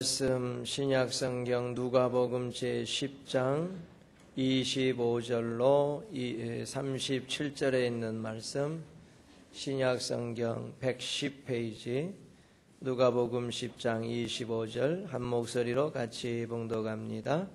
말씀 신약성경 누가복음 제10장 25절로 37절에 있는 말씀, 신약성경 110페이지 누가복음 10장 25절 한 목소리로 같이 봉독합니다.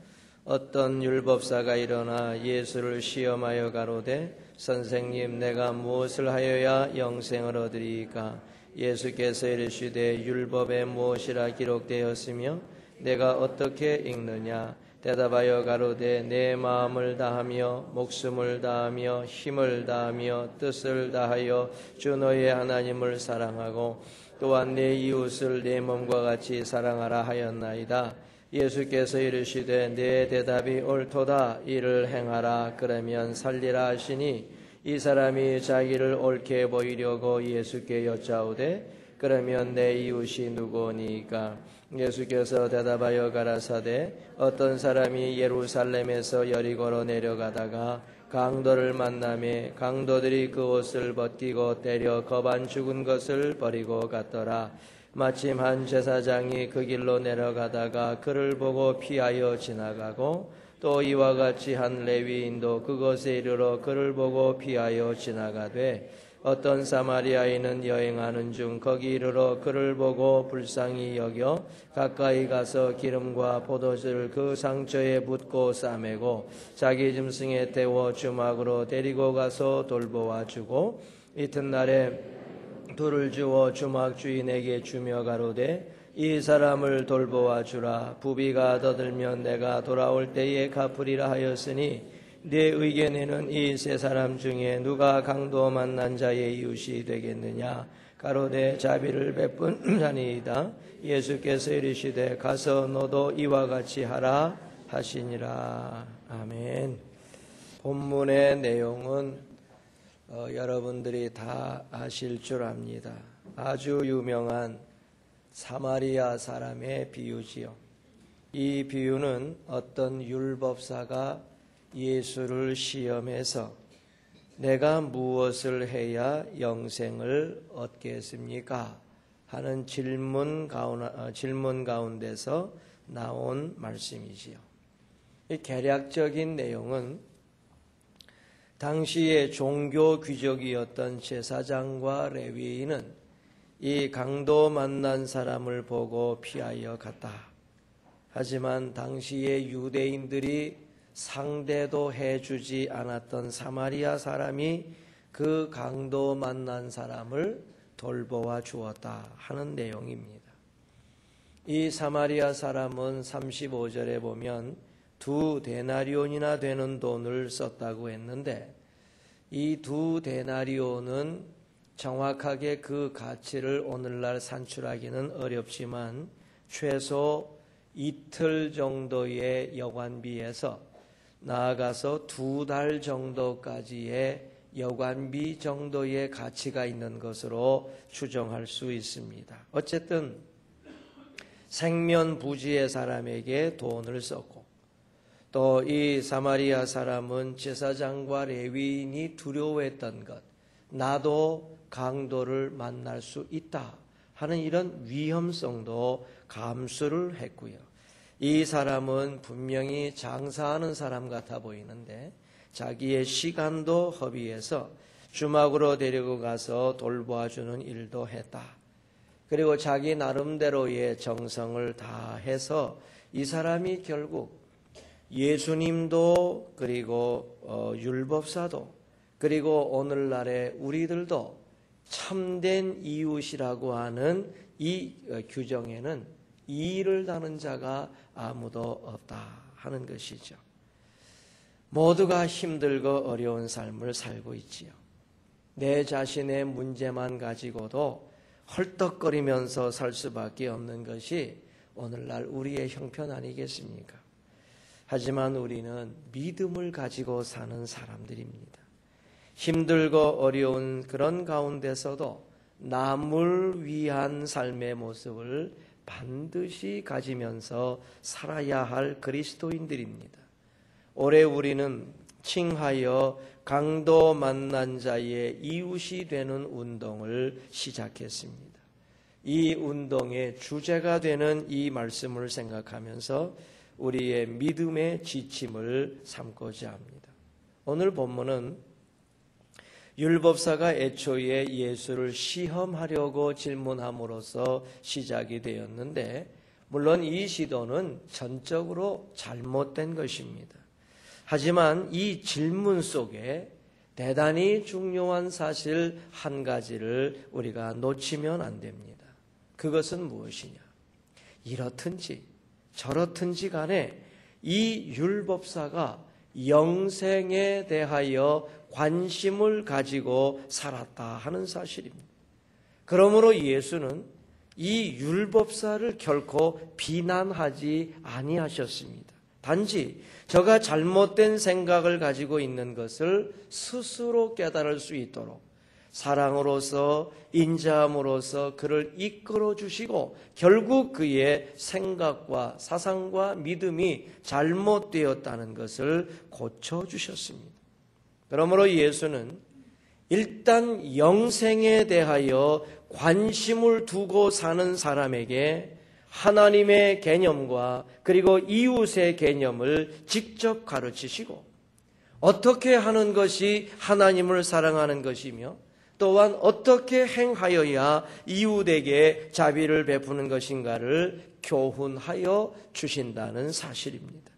어떤 율법사가 일어나 예수를 시험하여 가로되 선생님, 내가 무엇을 하여야 영생을 얻으리이까? 예수께서 이르시되 율법에 무엇이라 기록되었으며 내가 어떻게 읽느냐? 대답하여 가로되 내 마음을 다하며 목숨을 다하며 힘을 다하며 뜻을 다하여 주 너의 하나님을 사랑하고 또한 내 이웃을 내 몸과 같이 사랑하라 하였나이다. 예수께서 이르시되 내 대답이 옳도다. 이를 행하라. 그러면 살리라 하시니 이 사람이 자기를 옳게 보이려고 예수께 여짜오되 그러면 내 이웃이 누구니까? 예수께서 대답하여 가라사대 어떤 사람이 예루살렘에서 여리고로 내려가다가 강도를 만나매 강도들이 그 옷을 벗기고 때려 거반 죽은 것을 버리고 갔더라. 마침 한 제사장이 그 길로 내려가다가 그를 보고 피하여 지나가고 또 이와 같이 한 레위인도 그곳에 이르러 그를 보고 피하여 지나가되 어떤 사마리아인은 여행하는 중 거기 이르러 그를 보고 불쌍히 여겨 가까이 가서 기름과 포도주를 그 상처에 붓고 싸매고 자기 짐승에 태워 주막으로 데리고 가서 돌보아 주고 이튿날에 돌을 주어 주막 주인에게 주며 가로되 이 사람을 돌보아 주라. 부비가 더들면 내가 돌아올 때에 갚으리라 하였으니 네 의견에는 이 세 사람 중에 누가 강도 만난 자의 이웃이 되겠느냐? 가로되 자비를 베푼 자니이다. 예수께서 이르시되 가서 너도 이와 같이 하라 하시니라. 아멘. 본문의 내용은 여러분들이 다 아실 줄 압니다. 아주 유명한 사마리아 사람의 비유지요. 이 비유는 어떤 율법사가 예수를 시험해서 내가 무엇을 해야 영생을 얻겠습니까? 하는 질문 가운데서 나온 말씀이지요. 이 개략적인 내용은 당시의 종교 귀족이었던 제사장과 레위인은 이 강도 만난 사람을 보고 피하여 갔다. 하지만 당시의 유대인들이 상대도 해주지 않았던 사마리아 사람이 그 강도 만난 사람을 돌보아 주었다 하는 내용입니다. 이 사마리아 사람은 35절에 보면 2데나리온이나 되는 돈을 썼다고 했는데 이 2데나리온은 정확하게 그 가치를 오늘날 산출하기는 어렵지만 최소 이틀 정도의 여관비에서 나아가서 2달 정도까지의 여관비 정도의 가치가 있는 것으로 추정할 수 있습니다. 어쨌든 생면부지의 사람에게 돈을 썼고 또 이 사마리아 사람은 제사장과 레위인이 두려워했던 것, 나도 강도를 만날 수 있다 하는 이런 위험성도 감수를 했고요. 이 사람은 분명히 장사하는 사람 같아 보이는데 자기의 시간도 허비해서 주막으로 데리고 가서 돌보아주는 일도 했다. 그리고 자기 나름대로의 정성을 다해서 이 사람이 결국 예수님도 그리고 율법사도 그리고 오늘날의 우리들도 참된 이웃이라고 하는 이 규정에는 이의를 다는 자가 아무도 없다 하는 것이죠. 모두가 힘들고 어려운 삶을 살고 있지요. 내 자신의 문제만 가지고도 헐떡거리면서 살 수밖에 없는 것이 오늘날 우리의 형편 아니겠습니까? 하지만 우리는 믿음을 가지고 사는 사람들입니다. 힘들고 어려운 그런 가운데서도 남을 위한 삶의 모습을 반드시 가지면서 살아야 할 그리스도인들입니다. 올해 우리는 칭하여 강도 만난 자의 이웃이 되는 운동을 시작했습니다. 이 운동의 주제가 되는 이 말씀을 생각하면서 우리의 믿음의 지침을 삼고자 합니다. 오늘 본문은 율법사가 애초에 예수를 시험하려고 질문함으로써 시작이 되었는데, 물론 이 시도는 전적으로 잘못된 것입니다. 하지만 이 질문 속에 대단히 중요한 사실 한 가지를 우리가 놓치면 안 됩니다. 그것은 무엇이냐? 이렇든지 저렇든지 간에 이 율법사가 영생에 대하여 관심을 가지고 살았다 하는 사실입니다. 그러므로 예수는 이 율법사를 결코 비난하지 아니하셨습니다. 단지 저가 잘못된 생각을 가지고 있는 것을 스스로 깨달을 수 있도록 사랑으로서 인자함으로써 그를 이끌어 주시고 결국 그의 생각과 사상과 믿음이 잘못되었다는 것을 고쳐주셨습니다. 그러므로 예수는 일단 영생에 대하여 관심을 두고 사는 사람에게 하나님의 개념과 그리고 이웃의 개념을 직접 가르치시고 어떻게 하는 것이 하나님을 사랑하는 것이며 또한 어떻게 행하여야 이웃에게 자비를 베푸는 것인가를 교훈하여 주신다는 사실입니다.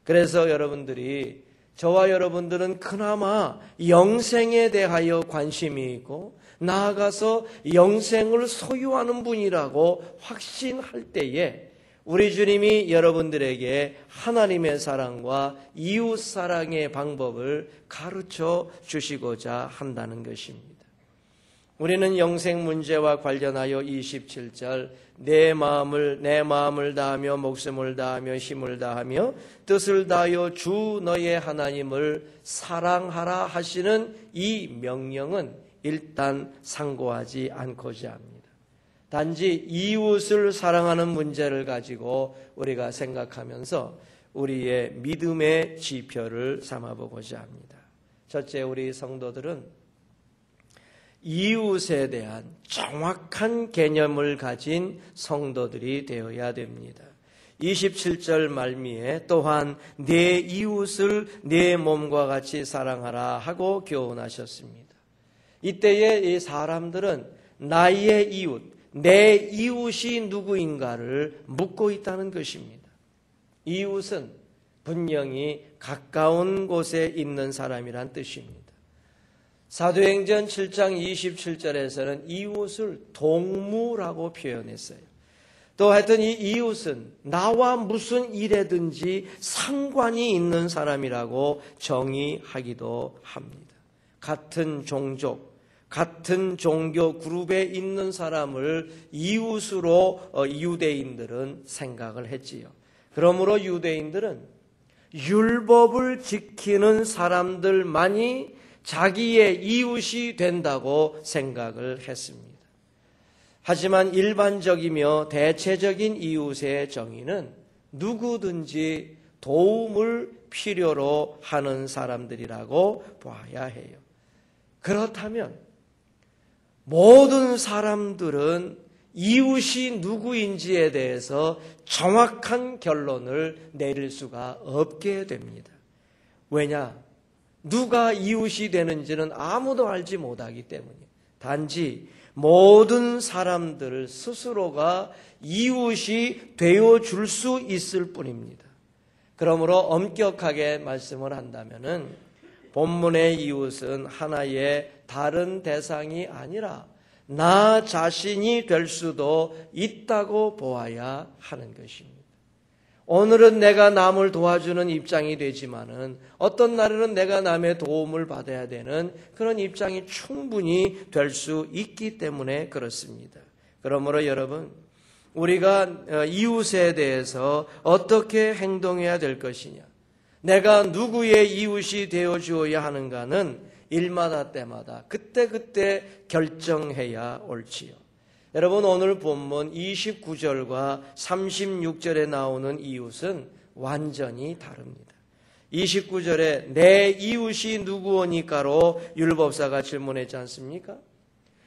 그래서 여러분들이 저와 여러분들은 그나마 영생에 대하여 관심이 있고 나아가서 영생을 소유하는 분이라고 확신할 때에 우리 주님이 여러분들에게 하나님의 사랑과 이웃 사랑의 방법을 가르쳐 주시고자 한다는 것입니다. 우리는 영생 문제와 관련하여 27절 내 마음을 다하며 목숨을 다하며 힘을 다하며 뜻을 다하여 주 너의 하나님을 사랑하라 하시는 이 명령은 일단 상고하지 않고자 합니다. 단지 이웃을 사랑하는 문제를 가지고 우리가 생각하면서 우리의 믿음의 지표를 삼아보고자 합니다. 첫째, 우리 성도들은 이웃에 대한 정확한 개념을 가진 성도들이 되어야 됩니다. 27절 말미에 또한 내 이웃을 내 몸과 같이 사랑하라 하고 교훈하셨습니다. 이때에 이 사람들은 나의 이웃, 내 이웃이 누구인가를 묻고 있다는 것입니다. 이웃은 분명히 가까운 곳에 있는 사람이란 뜻입니다. 사도행전 7장 27절에서는 이웃을 동무라고 표현했어요. 또 하여튼 이 이웃은 나와 무슨 일에든지 상관이 있는 사람이라고 정의하기도 합니다. 같은 종족, 같은 종교 그룹에 있는 사람을 이웃으로 유대인들은 생각을 했지요. 그러므로 유대인들은 율법을 지키는 사람들만이 자기의 이웃이 된다고 생각을 했습니다. 하지만 일반적이며 대체적인 이웃의 정의는 누구든지 도움을 필요로 하는 사람들이라고 봐야 해요. 그렇다면 모든 사람들은 이웃이 누구인지에 대해서 정확한 결론을 내릴 수가 없게 됩니다. 왜냐? 누가 이웃이 되는지는 아무도 알지 못하기 때문이에요. 단지 모든 사람들 스스로가 이웃이 되어줄 수 있을 뿐입니다. 그러므로 엄격하게 말씀을 한다면은 본문의 이웃은 하나의 다른 대상이 아니라 나 자신이 될 수도 있다고 보아야 하는 것입니다. 오늘은 내가 남을 도와주는 입장이 되지만은 어떤 날에는 내가 남의 도움을 받아야 되는 그런 입장이 충분히 될 수 있기 때문에 그렇습니다. 그러므로 여러분, 우리가 이웃에 대해서 어떻게 행동해야 될 것이냐, 내가 누구의 이웃이 되어 주어야 하는가는 일마다 때마다 그때그때 결정해야 옳지요. 여러분, 오늘 본문 29절과 36절에 나오는 이웃은 완전히 다릅니다. 29절에 내 이웃이 누구오니까로 율법사가 질문했지 않습니까?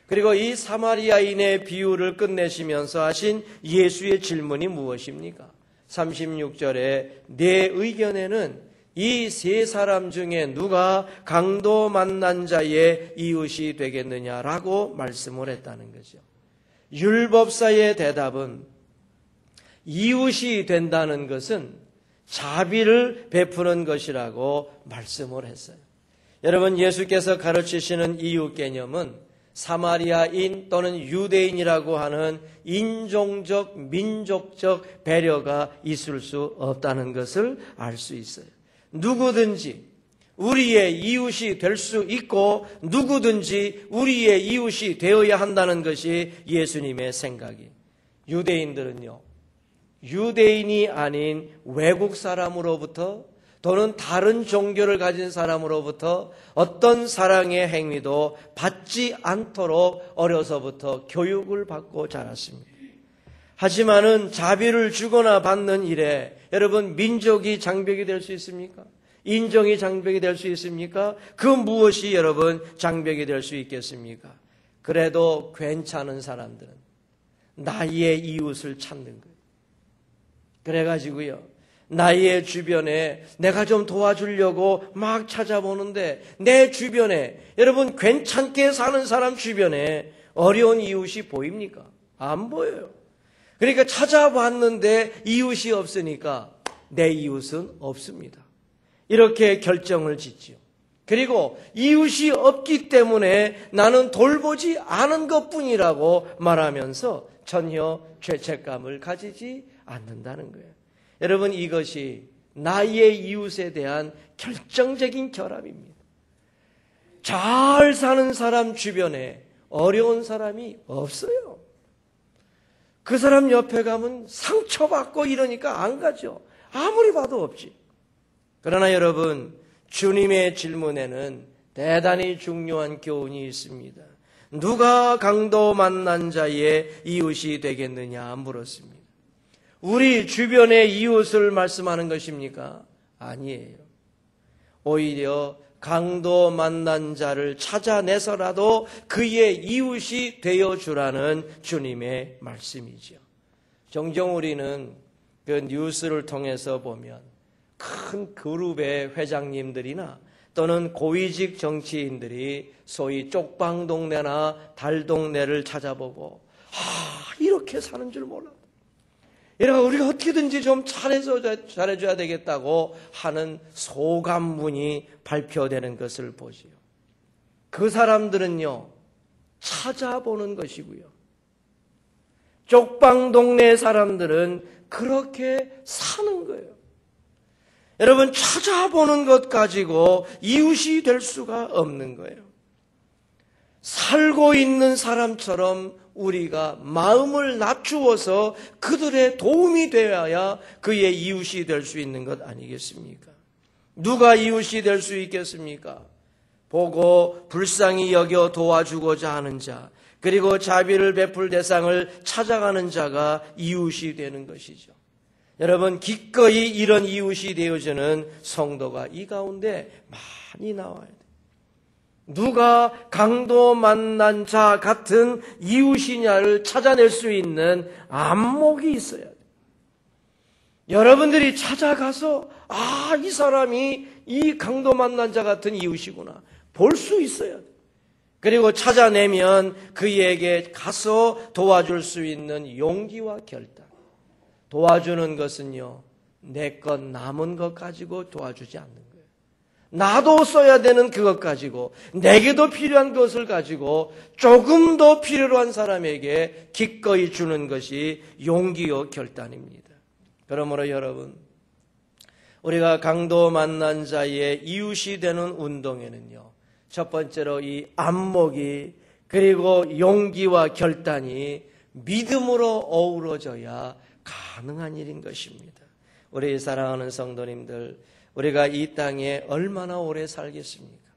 그리고 이 사마리아인의 비유를 끝내시면서 하신 예수의 질문이 무엇입니까? 36절에 내 의견에는 이 세 사람 중에 누가 강도 만난 자의 이웃이 되겠느냐라고 말씀을 했다는 거죠. 율법사의 대답은 이웃이 된다는 것은 자비를 베푸는 것이라고 말씀을 했어요. 여러분, 예수께서 가르치시는 이웃 개념은 사마리아인 또는 유대인이라고 하는 인종적, 민족적 배려가 있을 수 없다는 것을 알 수 있어요. 누구든지 우리의 이웃이 될 수 있고 누구든지 우리의 이웃이 되어야 한다는 것이 예수님의 생각이에요. 유대인들은요, 유대인이 아닌 외국 사람으로부터 또는 다른 종교를 가진 사람으로부터 어떤 사랑의 행위도 받지 않도록 어려서부터 교육을 받고 자랐습니다. 하지만은 자비를 주거나 받는 일에 여러분, 민족이 장벽이 될 수 있습니까? 인종이 장벽이 될 수 있습니까? 그 무엇이 여러분 장벽이 될 수 있겠습니까? 그래도 괜찮은 사람들은 나의 이웃을 찾는 거예요. 그래가지고요, 나의 주변에 내가 좀 도와주려고 막 찾아보는데 내 주변에 여러분 괜찮게 사는 사람 주변에 어려운 이웃이 보입니까? 안 보여요. 그러니까 찾아봤는데 이웃이 없으니까 내 이웃은 없습니다. 이렇게 결정을 짓지요. 그리고 이웃이 없기 때문에 나는 돌보지 않은 것뿐이라고 말하면서 전혀 죄책감을 가지지 않는다는 거예요. 여러분, 이것이 나의 이웃에 대한 결정적인 결함입니다. 잘 사는 사람 주변에 어려운 사람이 없어요. 그 사람 옆에 가면 상처받고 이러니까 안 가죠. 아무리 봐도 없지. 그러나 여러분, 주님의 질문에는 대단히 중요한 교훈이 있습니다. 누가 강도 만난 자의 이웃이 되겠느냐 물었습니다. 우리 주변의 이웃을 말씀하는 것입니까? 아니에요. 오히려 강도 만난 자를 찾아내서라도 그의 이웃이 되어주라는 주님의 말씀이죠. 종종 우리는 그 뉴스를 통해서 보면 큰 그룹의 회장님들이나 또는 고위직 정치인들이 소위 쪽방동네나 달동네를 찾아보고 이렇게 사는 줄 몰라. 이러니까 우리가 어떻게든지 좀 잘해줘야 되겠다고 하는 소감문이 발표되는 것을 보지요. 그 사람들은요, 찾아보는 것이고요. 쪽방동네 사람들은 그렇게 사는 거예요. 여러분, 찾아보는 것 가지고 이웃이 될 수가 없는 거예요. 살고 있는 사람처럼 우리가 마음을 낮추어서 그들의 도움이 되어야 그의 이웃이 될 수 있는 것 아니겠습니까? 누가 이웃이 될 수 있겠습니까? 보고 불쌍히 여겨 도와주고자 하는 자, 그리고 자비를 베풀 대상을 찾아가는 자가 이웃이 되는 것이죠. 여러분, 기꺼이 이런 이웃이 되어주는 성도가 이 가운데 많이 나와야 돼요. 누가 강도 만난 자 같은 이웃이냐를 찾아낼 수 있는 안목이 있어야 돼요. 여러분들이 찾아가서 이 사람이 이 강도 만난 자 같은 이웃이구나 볼 수 있어야 돼요. 그리고 찾아내면 그에게 가서 도와줄 수 있는 용기와 결단. 도와주는 것은요, 내 것 남은 것 가지고 도와주지 않는 거예요. 나도 써야 되는 그것 가지고, 내게도 필요한 것을 가지고 조금 더 필요로 한 사람에게 기꺼이 주는 것이 용기요 결단입니다. 그러므로 여러분, 우리가 강도 만난 자의 이웃이 되는 운동에는요, 첫 번째로 이 안목이, 그리고 용기와 결단이 믿음으로 어우러져야 가능한 일인 것입니다. 우리 사랑하는 성도님들, 우리가 이 땅에 얼마나 오래 살겠습니까?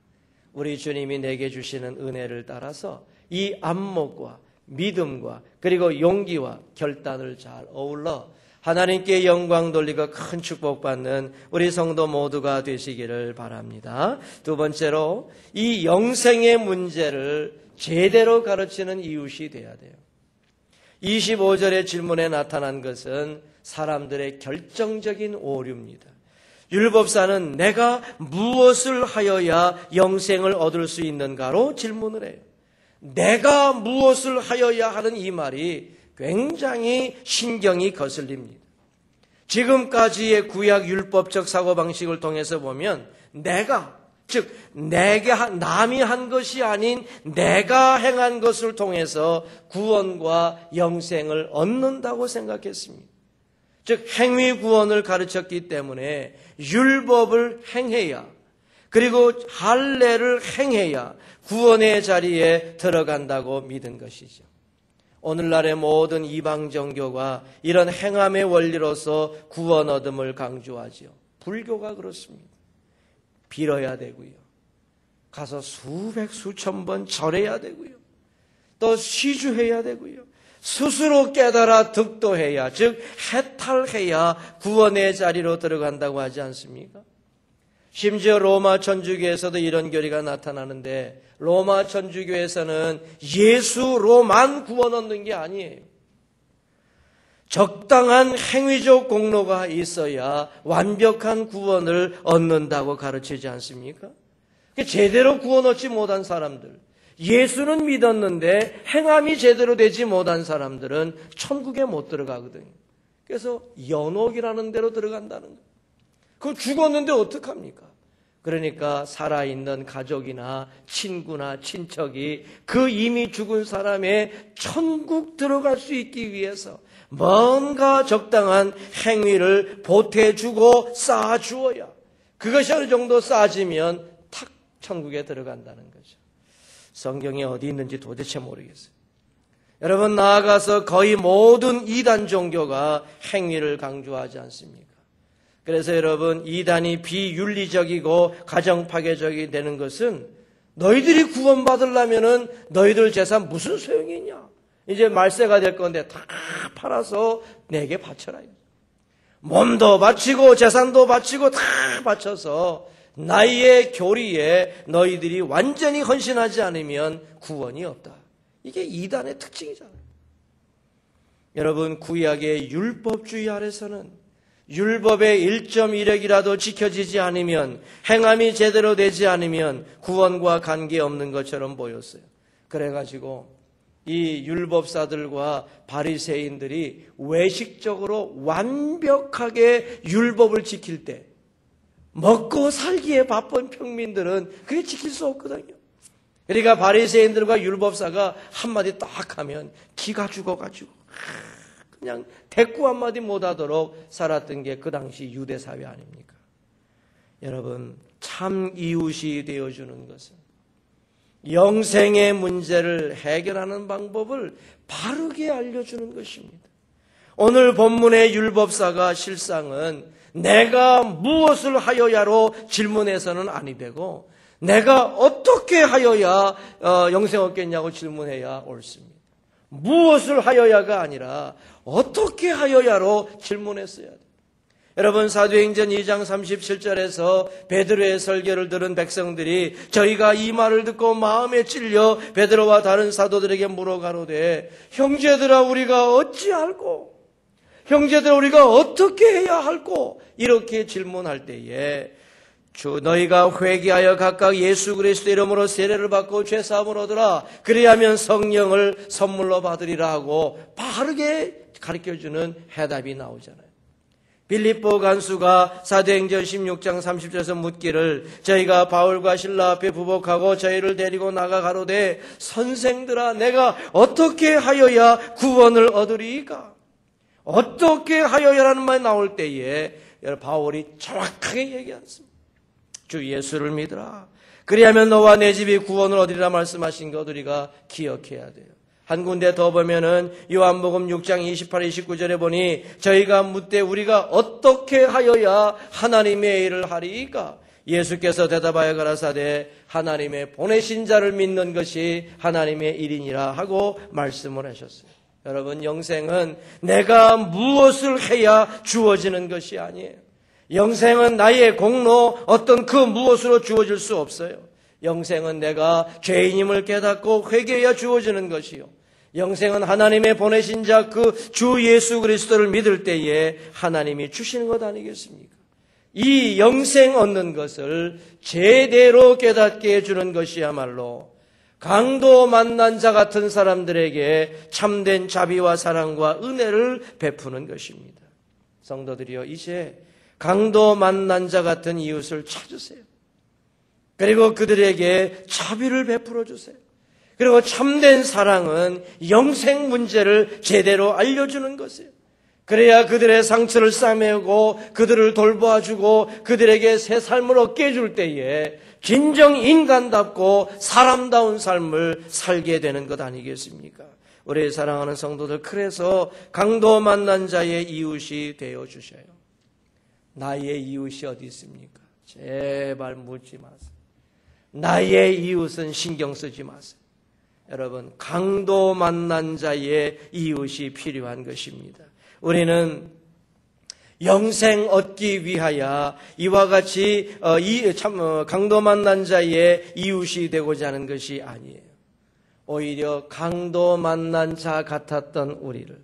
우리 주님이 내게 주시는 은혜를 따라서 이 안목과 믿음과 그리고 용기와 결단을 잘 어울러 하나님께 영광 돌리고 큰 축복받는 우리 성도 모두가 되시기를 바랍니다. 두 번째로 이 영생의 문제를 제대로 가르치는 이웃이 돼야 돼요. 25절의 질문에 나타난 것은 사람들의 결정적인 오류입니다. 율법사는 내가 무엇을 하여야 영생을 얻을 수 있는가로 질문을 해요. 내가 무엇을 하여야 하는 이 말이 굉장히 신경이 거슬립니다. 지금까지의 구약 율법적 사고방식을 통해서 보면 내가, 즉 남이 한 것이 아닌 내가 행한 것을 통해서 구원과 영생을 얻는다고 생각했습니다. 즉 행위 구원을 가르쳤기 때문에 율법을 행해야, 그리고 할례를 행해야 구원의 자리에 들어간다고 믿은 것이죠. 오늘날의 모든 이방 종교가 이런 행함의 원리로서 구원 얻음을 강조하죠. 불교가 그렇습니다. 빌어야 되고요. 가서 수백 수천 번 절해야 되고요. 또 시주해야 되고요. 스스로 깨달아 득도해야, 즉 해탈해야 구원의 자리로 들어간다고 하지 않습니까? 심지어 로마 천주교에서도 이런 교리가 나타나는데, 로마 천주교에서는 예수로만 구원 얻는 게 아니에요. 적당한 행위적 공로가 있어야 완벽한 구원을 얻는다고 가르치지 않습니까? 제대로 구원 얻지 못한 사람들, 예수는 믿었는데 행함이 제대로 되지 못한 사람들은 천국에 못 들어가거든요. 그래서 연옥이라는 데로 들어간다는 거예요. 그럼 죽었는데 어떡합니까? 그러니까 살아있는 가족이나 친구나 친척이 그 이미 죽은 사람의 천국 들어갈 수 있기 위해서 뭔가 적당한 행위를 보태주고 쌓아주어야, 그것이 어느 정도 쌓아지면 탁 천국에 들어간다는 거죠. 성경이 어디 있는지 도대체 모르겠어요. 여러분, 나아가서 거의 모든 이단 종교가 행위를 강조하지 않습니까? 그래서 여러분, 이단이 비윤리적이고 가정파괴적이 되는 것은 너희들이 구원받으려면은 너희들 재산 무슨 소용이 있냐? 이제 말세가 될 건데 다 팔아서 내게 바쳐라. 몸도 바치고 재산도 바치고 다 바쳐서 나의 교리에 너희들이 완전히 헌신하지 않으면 구원이 없다. 이게 이단의 특징이잖아요. 여러분, 구약의 율법주의 아래서는 율법의 1.1핵이라도 지켜지지 않으면, 행함이 제대로 되지 않으면 구원과 관계없는 것처럼 보였어요. 그래가지고 이 율법사들과 바리새인들이 외식적으로 완벽하게 율법을 지킬 때 먹고 살기에 바쁜 평민들은 그게 지킬 수 없거든요. 그러니까 바리새인들과 율법사가 한마디 딱 하면 기가 죽어가지고 그냥 대꾸 한마디 못하도록 살았던 게 그 당시 유대사회 아닙니까? 여러분, 참 이웃이 되어주는 것은 영생의 문제를 해결하는 방법을 바르게 알려주는 것입니다. 오늘 본문의 율법사가 실상은 내가 무엇을 하여야로 질문해서는 아니 되고, 내가 어떻게 하여야 영생 얻겠냐고 질문해야 옳습니다. 무엇을 하여야가 아니라 어떻게 하여야로 질문했어야 돼요. 여러분, 사도행전 2장 37절에서 베드로의 설교를 들은 백성들이 저희가 이 말을 듣고 마음에 찔려 베드로와 다른 사도들에게 물어가로되 형제들아 우리가 어찌할꼬? 형제들아 우리가 어떻게 해야 할꼬? 이렇게 질문할 때에 주 너희가 회개하여 각각 예수 그리스도 이름으로 세례를 받고 죄사함을 얻으라. 그리하면 성령을 선물로 받으리라 하고 바르게 가르쳐주는 해답이 나오잖아요. 빌립보 간수가 사도행전 16장 30절에서 묻기를 저희가 바울과 실라 앞에 부복하고 저희를 데리고 나가 가로되 선생들아 내가 어떻게 하여야 구원을 얻으리이까? 어떻게 하여야라는 말이 나올 때에 바울이 정확하게 얘기했습니다. 주 예수를 믿으라. 그리하면 너와 내 집이 구원을 얻으리라 말씀하신 것 우리가 기억해야 돼요. 한 군데 더 보면은 요한복음 6장 28, 29절에 보니 저희가 묻되 우리가 어떻게 하여야 하나님의 일을 하리이까? 예수께서 대답하여 가라사대 하나님의 보내신 자를 믿는 것이 하나님의 일이니라 하고 말씀을 하셨어요. 여러분, 영생은 내가 무엇을 해야 주어지는 것이 아니에요. 영생은 나의 공로 어떤 그 무엇으로 주어질 수 없어요. 영생은 내가 죄인임을 깨닫고 회개해야 주어지는 것이요. 영생은 하나님의 보내신 자 그 주 예수 그리스도를 믿을 때에 하나님이 주시는 것 아니겠습니까? 이 영생 얻는 것을 제대로 깨닫게 해주는 것이야말로 강도 만난 자 같은 사람들에게 참된 자비와 사랑과 은혜를 베푸는 것입니다. 성도들이여, 이제 강도 만난 자 같은 이웃을 찾으세요. 그리고 그들에게 자비를 베풀어 주세요. 그리고 참된 사랑은 영생 문제를 제대로 알려주는 것이에요. 그래야 그들의 상처를 싸매고 그들을 돌봐주고 그들에게 새 삶을 얻게 해줄 때에 진정 인간답고 사람다운 삶을 살게 되는 것 아니겠습니까? 우리 사랑하는 성도들, 그래서 강도 만난 자의 이웃이 되어주셔요. 나의 이웃이 어디 있습니까? 제발 묻지 마세요. 나의 이웃은 신경 쓰지 마세요. 여러분, 강도 만난 자의 이웃이 필요한 것입니다. 우리는 영생 얻기 위하여 이와 같이 강도 만난 자의 이웃이 되고자 하는 것이 아니에요. 오히려 강도 만난 자 같았던 우리를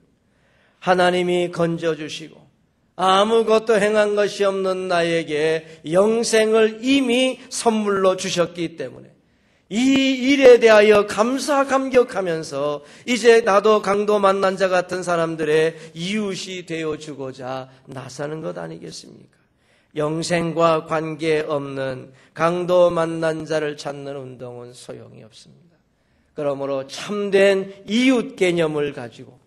하나님이 건져주시고 아무것도 행한 것이 없는 나에게 영생을 이미 선물로 주셨기 때문에 이 일에 대하여 감사 감격하면서 이제 나도 강도 만난 자 같은 사람들의 이웃이 되어주고자 나서는 것 아니겠습니까? 영생과 관계없는 강도 만난 자를 찾는 운동은 소용이 없습니다. 그러므로 참된 이웃 개념을 가지고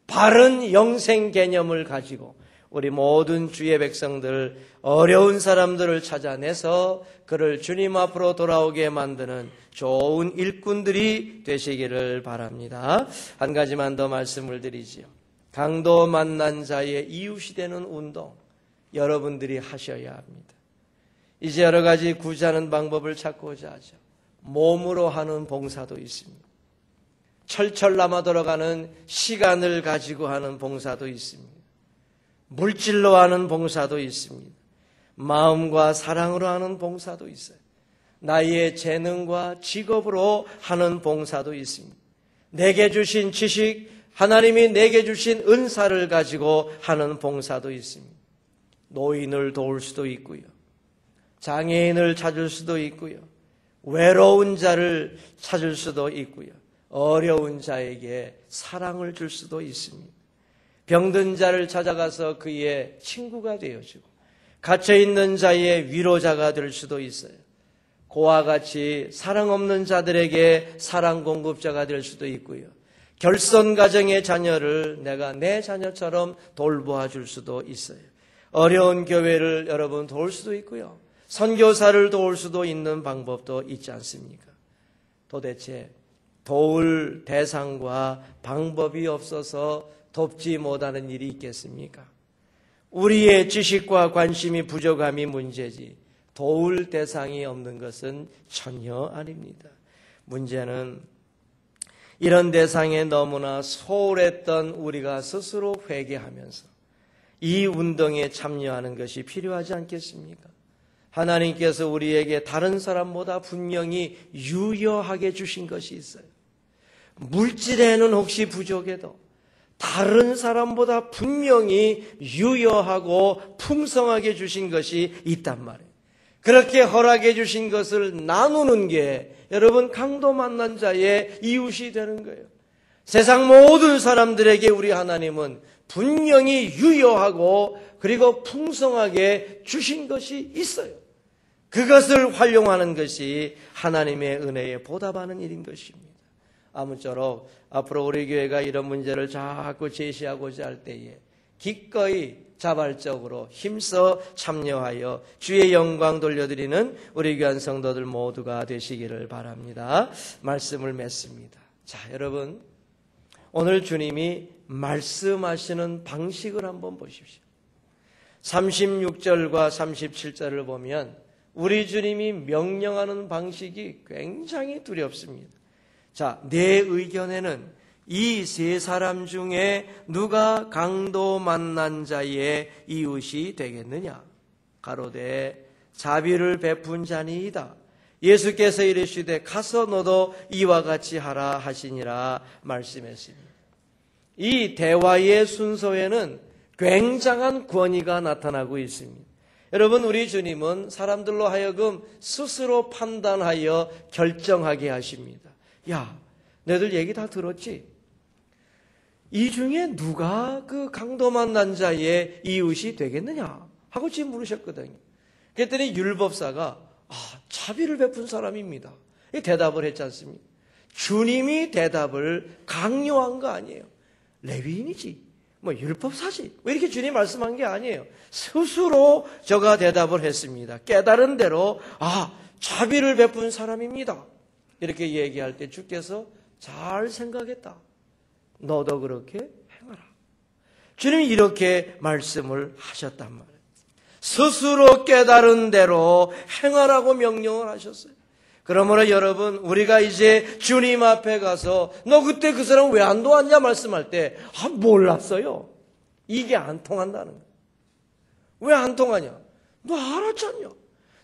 바른 영생 개념을 가지고 우리 모든 주의 백성들, 어려운 사람들을 찾아내서 그를 주님 앞으로 돌아오게 만드는 좋은 일꾼들이 되시기를 바랍니다. 한 가지만 더 말씀을 드리지요. 강도 만난 자의 이웃이 되는 운동, 여러분들이 하셔야 합니다. 이제 여러 가지 구제하는 방법을 찾고자 하죠. 몸으로 하는 봉사도 있습니다. 철철 남아 돌아가는 시간을 가지고 하는 봉사도 있습니다. 물질로 하는 봉사도 있습니다. 마음과 사랑으로 하는 봉사도 있어요. 나의 재능과 직업으로 하는 봉사도 있습니다. 내게 주신 지식, 하나님이 내게 주신 은사를 가지고 하는 봉사도 있습니다. 노인을 도울 수도 있고요. 장애인을 찾을 수도 있고요. 외로운 자를 찾을 수도 있고요. 어려운 자에게 사랑을 줄 수도 있습니다. 병든 자를 찾아가서 그의 친구가 되어주고 갇혀있는 자의 위로자가 될 수도 있어요. 그와 같이 사랑 없는 자들에게 사랑 공급자가 될 수도 있고요. 결손 가정의 자녀를 내가 내 자녀처럼 돌보아 줄 수도 있어요. 어려운 교회를 여러분 도울 수도 있고요. 선교사를 도울 수도 있는 방법도 있지 않습니까? 도대체 도울 대상과 방법이 없어서 돕지 못하는 일이 있겠습니까? 우리의 지식과 관심이 부족함이 문제지 도울 대상이 없는 것은 전혀 아닙니다. 문제는 이런 대상에 너무나 소홀했던 우리가 스스로 회개하면서 이 운동에 참여하는 것이 필요하지 않겠습니까? 하나님께서 우리에게 다른 사람보다 분명히 유효하게 주신 것이 있어요. 물질에는 혹시 부족해도 다른 사람보다 분명히 유효하고 풍성하게 주신 것이 있단 말이에요. 그렇게 허락해 주신 것을 나누는 게 여러분 강도 만난 자의 이웃이 되는 거예요. 세상 모든 사람들에게 우리 하나님은 분명히 유효하고 그리고 풍성하게 주신 것이 있어요. 그것을 활용하는 것이 하나님의 은혜에 보답하는 일인 것입니다. 아무쪼록 앞으로 우리 교회가 이런 문제를 자꾸 제시하고자 할 때에 기꺼이 자발적으로 힘써 참여하여 주의 영광 돌려드리는 우리 귀한 성도들 모두가 되시기를 바랍니다. 말씀을 맺습니다. 자, 여러분, 오늘 주님이 말씀하시는 방식을 한번 보십시오. 36절과 37절을 보면 우리 주님이 명령하는 방식이 굉장히 두렵습니다. 자, 내 의견에는 이 세 사람 중에 누가 강도 만난 자의 이웃이 되겠느냐? 가로되 자비를 베푼 자니이다. 예수께서 이르시되 가서 너도 이와 같이 하라 하시니라 말씀했습니다. 이 대화의 순서에는 굉장한 권위가 나타나고 있습니다. 여러분, 우리 주님은 사람들로 하여금 스스로 판단하여 결정하게 하십니다. 야, 너희들 얘기 다 들었지? 이 중에 누가 그 강도 만난 자의 이웃이 되겠느냐? 하고 지금 물으셨거든요. 그랬더니 율법사가 자비를 베푼 사람입니다. 이 대답을 했지 않습니까? 주님이 대답을 강요한 거 아니에요. 레위인이지. 율법사지. 왜 이렇게 주님 말씀한 게 아니에요. 스스로 저가 대답을 했습니다. 깨달은 대로 자비를 베푼 사람입니다. 이렇게 얘기할 때 주께서 잘 생각했다. 너도 그렇게 행하라. 주님이 이렇게 말씀을 하셨단 말이에요. 스스로 깨달은 대로 행하라고 명령을 하셨어요. 그러므로 여러분, 우리가 이제 주님 앞에 가서 너 그때 그 사람 왜 안 도왔냐 말씀할 때 몰랐어요. 이게 안 통한다는 거예요. 왜 안 통하냐? 너 알았잖냐?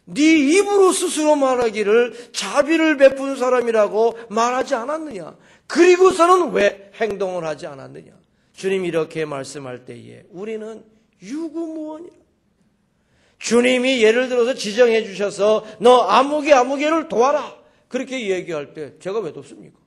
네 입으로 스스로 말하기를 자비를 베푼 사람이라고 말하지 않았느냐? 그리고서는 왜 행동을 하지 않았느냐? 주님이 이렇게 말씀할 때에 우리는 유구무원이라. 주님이 예를 들어서 지정해 주셔서 너 아무개를 도와라. 그렇게 얘기할 때 제가 왜 돕습니까?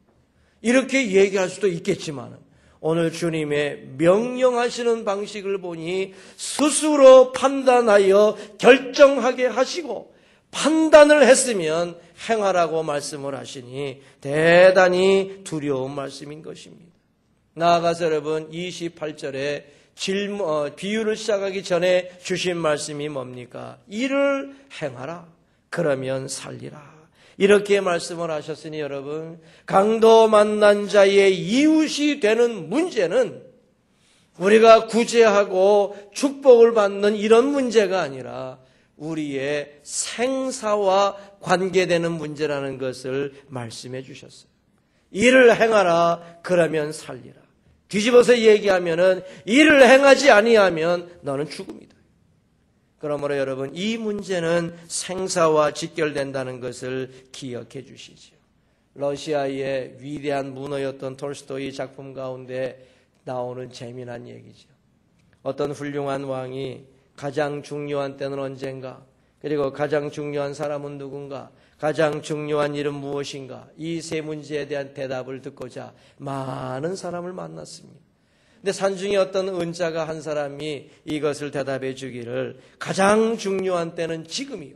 이렇게 얘기할 수도 있겠지만 오늘 주님의 명령하시는 방식을 보니 스스로 판단하여 결정하게 하시고 판단을 했으면 행하라고 말씀을 하시니 대단히 두려운 말씀인 것입니다. 나아가서 여러분 28절에 비유를 시작하기 전에 주신 말씀이 뭡니까? 이를 행하라. 그러면 살리라. 이렇게 말씀을 하셨으니 여러분, 강도 만난 자의 이웃이 되는 문제는 우리가 구제하고 축복을 받는 이런 문제가 아니라 우리의 생사와 관계되는 문제라는 것을 말씀해 주셨어요. 이를 행하라. 그러면 살리라. 뒤집어서 얘기하면은 이를 행하지 아니하면 너는 죽음이다. 그러므로 여러분, 이 문제는 생사와 직결된다는 것을 기억해 주시죠. 러시아의 위대한 문어였던 톨스토이 작품 가운데 나오는 재미난 얘기죠. 어떤 훌륭한 왕이 가장 중요한 때는 언젠가, 그리고 가장 중요한 사람은 누군가, 가장 중요한 일은 무엇인가, 이 세 문제에 대한 대답을 듣고자 많은 사람을 만났습니다. 근데 산중에 어떤 은자가 한 사람이 이것을 대답해 주기를, 가장 중요한 때는 지금이요.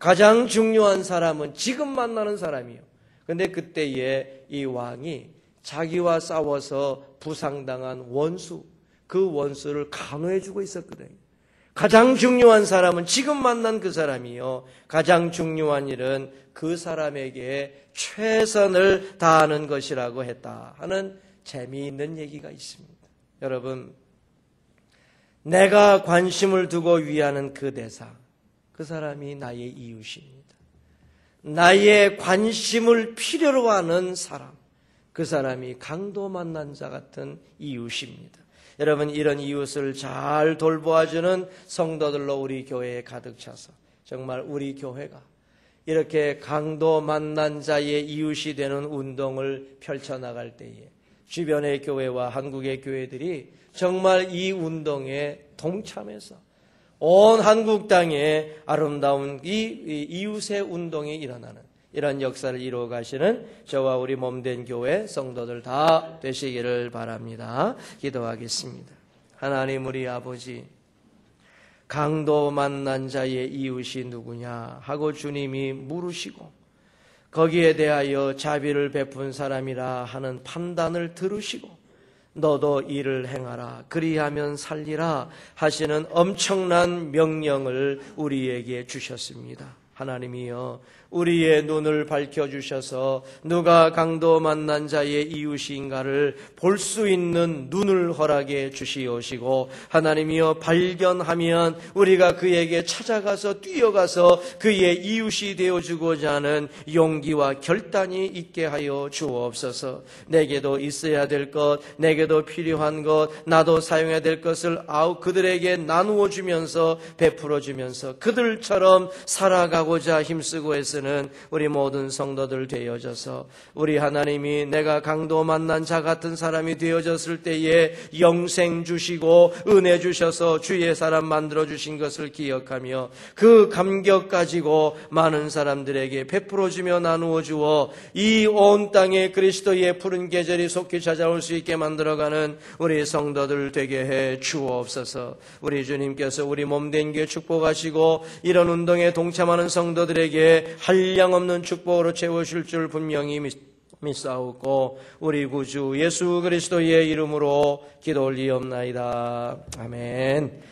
가장 중요한 사람은 지금 만나는 사람이요. 근데 그때에 이 왕이 자기와 싸워서 부상당한 원수, 그 원수를 간호해 주고 있었거든요. 가장 중요한 사람은 지금 만난 그 사람이요. 가장 중요한 일은 그 사람에게 최선을 다하는 것이라고 했다 하는 재미있는 얘기가 있습니다. 여러분, 내가 관심을 두고 위하는 그 대상, 그 사람이 나의 이웃입니다. 나의 관심을 필요로 하는 사람, 그 사람이 강도 만난 자 같은 이웃입니다. 여러분, 이런 이웃을 잘 돌보아주는 성도들로 우리 교회에 가득 차서 정말 우리 교회가 이렇게 강도 만난 자의 이웃이 되는 운동을 펼쳐나갈 때에 주변의 교회와 한국의 교회들이 정말 이 운동에 동참해서 온 한국 땅에 아름다운 이 이웃의 운동이 일어나는 이런 역사를 이루어 가시는 저와 우리 몸된 교회 성도들 다 되시기를 바랍니다. 기도하겠습니다. 하나님 우리 아버지, 강도 만난 자의 이웃이 누구냐 하고 주님이 물으시고 거기에 대하여 자비를 베푼 사람이라 하는 판단을 들으시고 너도 이를 행하라 그리하면 살리라 하시는 엄청난 명령을 우리에게 주셨습니다. 하나님이여, 우리의 눈을 밝혀주셔서 누가 강도 만난 자의 이웃인가를 볼 수 있는 눈을 허락해 주시옵시고, 하나님이여, 발견하면 우리가 그에게 찾아가서 뛰어가서 그의 이웃이 되어주고자 하는 용기와 결단이 있게 하여 주옵소서. 내게도 있어야 될 것, 내게도 필요한 것, 나도 사용해야 될 것을 그들에게 나누어 주면서 베풀어 주면서 그들처럼 살아가고 만나고자 힘쓰고 애쓰는 우리 모든 성도들 되어져서 우리 하나님이 내가 강도 만난 자 같은 사람이 되어졌을 때에 영생 주시고 은혜 주셔서 주의 사람 만들어 주신 것을 기억하며 그 감격 가지고 많은 사람들에게 베풀어 주며 나누어 주어 이 온 땅에 그리스도의 푸른 계절이 속히 찾아올 수 있게 만들어가는 우리 성도들 되게 해 주옵소서. 우리 주님께서 우리 몸된 교회 축복하시고 이런 운동에 동참하는 성도들에게 한량없는 축복으로 채우실 줄 분명히 믿사옵고 우리 구주 예수 그리스도의 이름으로 기도 올리옵나이다. 아멘.